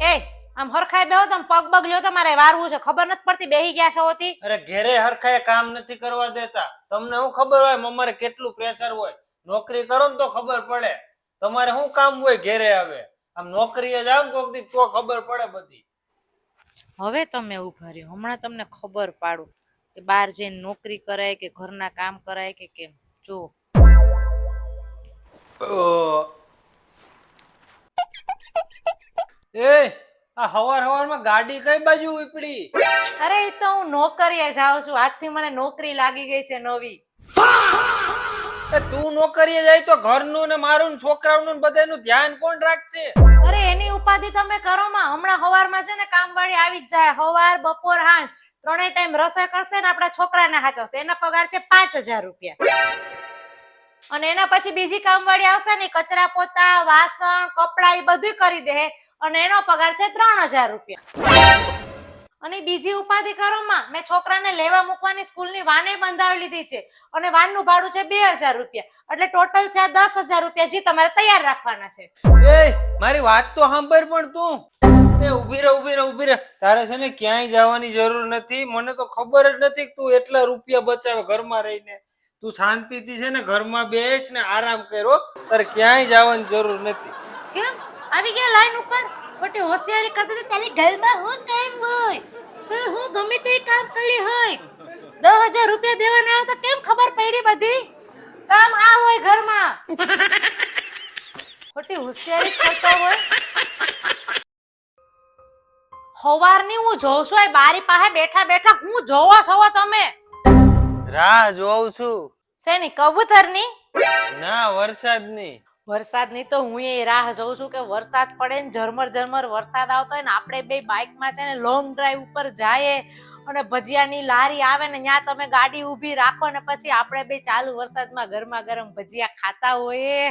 એ આમ હરખાઈ બેહો તમે પગ બગ લ્યો તો મારે વારવું છે ખબર નથી પડતી બેહી ગયા છો હોતી. અરે ઘેરે હરખાએ કામ નથી કરવા દેતા. તમને શું ખબર હોય અમારે કેટલું પ્રેશર હોય. નોકરી કરો ને તો ખબર પડે. તમારે શું કામ હોય ઘેરે? આવે આમ નોકરીએ જાવ ને કોક દી તો ખબર પડે બધી. હવે તમે ઉભા રહ્યો, હમણાં તમને ખબર પાડું કે બહાર જઈને નોકરી કરાય કે ઘરના કામ કરાય કે કેમ. જો એ આ હવારમાં ગાડી કઈ બાજુ ઉપડી? અરે એ તો હું નોકરીએ જાઉં છું, આજથી મને નોકરી લાગી ગઈ છે નવી. તું નોકરીએ જાય તો ઘરનું ને મારું ને છોકરાઓનું ને બધાનું ધ્યાન કોણ રાખશે? અરે એની ઉપાધિ તમે કરો માં. હમણાં હવારમાં છે ને કામવાળી આવી જ જાય, હવાર બપોર સાંજ ત્રણેય ટાઈમ રસોઈ કરશે ને આપણા છોકરાને હાચવશે. એના પગાર છે 5000 રૂપિયા. અને એના પછી બીજી કામવાળી આવશે ને કચરા પોતા વાસણ કપડા એ બધું કરી દે અને એનો પગાર છે 3000 રૂપિયા. અને બીજી ઉપાધિ કરો માં, મેં છોકરાને લેવા મૂકવાની સ્કૂલની વાને બંધાવી લીધી છે અને વાનનું ભાડું છે 2000 રૂપિયા. એટલે ટોટલ છે 10000 રૂપિયા જે તમારે તૈયાર રાખવાના છે. એ મારી વાત તો સાંભળ પણ તું. એ ઊભી રહે. તારે છે ને ક્યાંય જવાની જરૂર નથી. મને તો ખબર જ નથી કે તું એટલા રૂપિયા બચાવે ઘરમાં રહીને. તું શાંતિથી છે ને ઘરમાં બેસ ને આરામ કરો. તારે ક્યાંય જવાની જરૂર નથી. કેમ આવી ગયા લાઈન ઉપર? ખોટી હોશિયારી કરતી તો તારી ગલમાં હું કામ હોય? તો હું ગમે તે કામ કરી હોય. 10000 રૂપિયા દેવાના આવે તો કેમ ખબર પડી બધી? કામ આ હોય ઘરમાં. ખોટી હોશિયારી કરતો હોય. હવારની હું જોઉં છું એ બારી પાસે બેઠા બેઠા હું જોવો છો તમે? રાહ જોઉં છું. શેની? કબૂતરની? ના, વરસાદની. વરસાદની તો હું એ રાહ જોઉં છું કે વરસાદ પડે ને ઝરમર વરસાદ આવતો હોય ને આપણે બે બાઇકમાં છે ને લોંગ ડ્રાઈવ ઉપર જાય અને ભજીયાની લારી આવે ને ત્યાં તમે ગાડી ઊભી રાખો ને પછી આપણે બે ચાલુ વરસાદમાં ગરમા ગરમ ભજીયા ખાતા હોઈએ.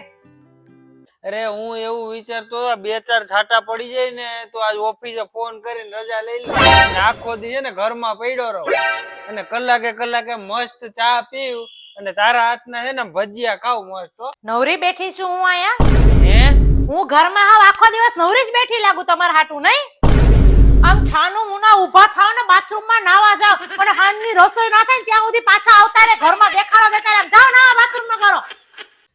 અરે હું એવું વિચારતો બે ચાર છાંટા પડી જાય ને તો આજ ઓફિસે ફોન કરીને રજા લઈ લે. આખો દી છે ને ઘરમાં પડ્યો રહો અને કલાકે મસ્ત ચા પીવું અને તારા હાથના છે ને ભજીયા ખાવ મસ્ત. નવરી બેઠી છું હું અહીંયા. હું ઘરમાં હાવ આખો દિવસ નવરી જ બેઠી લાગુ તમારા હાટું નહીં? આમ છાનું મુના ઊભા થાવ ને બાથરૂમમાં નાવા જાવ અને હાંજની રસોઈ ના થાય ત્યાં સુધી પાછા આવતા રે ઘરમાં દેખાડો દેતા રે. જાવ નાવા બાથરૂમમાં કરો.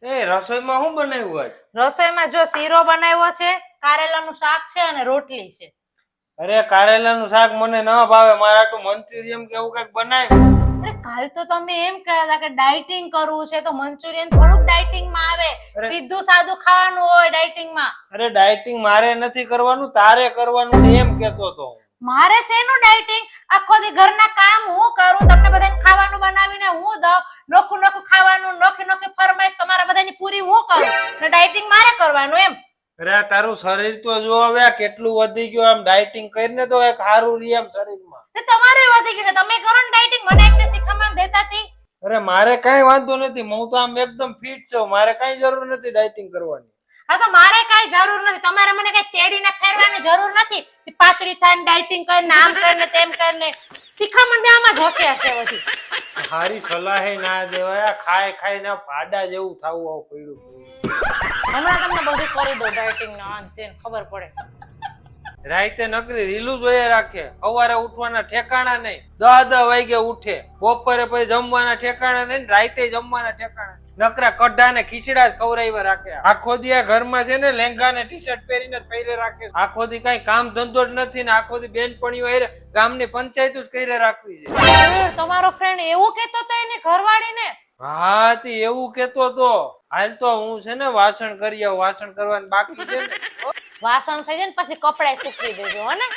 એ રસોઈમાં શું બનાવ્યું હોય? રસોઈમાં જો શીરો બનાવ્યો છે, કારેલાનું શાક છે અને રોટલી છે. અરે કારેલાનું શાક મને ન ભાવે. મારા હાટું મંચુરિયન કે એવું કઈક બનાવ્યું. અરે કાલ તો તમે એમ કહેતા હતા કે ડાયટિંગ કરવું છે તો મંચુરિયન થોડુંક ડાયટિંગ માં આવે. સીધું સાદું ખાવાનું હોય ડાયટિંગ માં. અરે ડાયટિંગ મારે નથી કરવાનું, તારે કરવાનું છે એમ કેતો તો. મારે શેનું ડાયટિંગ? આખો દી ઘરના કામ હું કરું, તમને બધાને ખાવાનું બનાવીને હું દઉં, નોખું ખાવાનું, નોખી ફરમાઈશ તમારા બધાની પૂરી હું કરું ને ડાયટિંગ મારે કરવાનું એમ? અરે તારું શરીર તો જો હવે કેટલું વધી ગયું. આમ ડાયટિંગ કરીને તો એક સારું રહે એમ શરીરમાં. તમારે વધી ગયું તમે કરો ને ડાયટિંગ, મને એકને શીખામણ દેતા હતી. અરે મારે કઈ વાંધો નથી, હું તો આમ એકદમ ફિટ છું. મારે કઈ જરૂર નથી ડાયટિંગ કરવાની. હા તો મારે કઈ જરૂર નથી. તમારે મને કઈ તેડીને ફેરવાની જરૂર નથી. પાતળી થાય ડાયટિંગ કરીને આમ કરીને તેમ કરીને શીખામણ દેવામાં જ હોશિયાર છે બધી. હારી સલાહે ના દેવાય. ખાઈને પાડા જેવું થાવું આવું પડ્યું. હમણાં તમને બધું કરી દો ડાયટિંગ નો અંતે ખબર પડે. રાતે નકરી રીલું જોઈએ રાખે. સવારે ઉઠવાના ઠેકાણા નહીં. 10 વાગે ઉઠે. બપોરે પછી જમવાના ઠેકાણા નહીં, રાતે જમવાના ઠેકાણા. નકરા કઢા ને ખીચડા જ ખવડાવ્યા રાખે. આખો દી ઘરમાં છે ને લેંગા ને ટી શર્ટ પહેરીને પહેરે રાખે. આખો દી કઈ કામ ધંધો જ નથી ને આખો દી બેનપણીઓ ગામની પંચાયત જ કરી રાખવી છે. તમારો ફ્રેન્ડ એવું કેતો તો એની ઘરવાળીને? હા તી એવું કેતો તો. હાલ તો હું છે ને વાસણ કરી આવું. વાસણ કરવાનું બાકી છે ને. વાસણ થઈ જાય ને પછી કપડાય સૂકવી દેજો હો ને.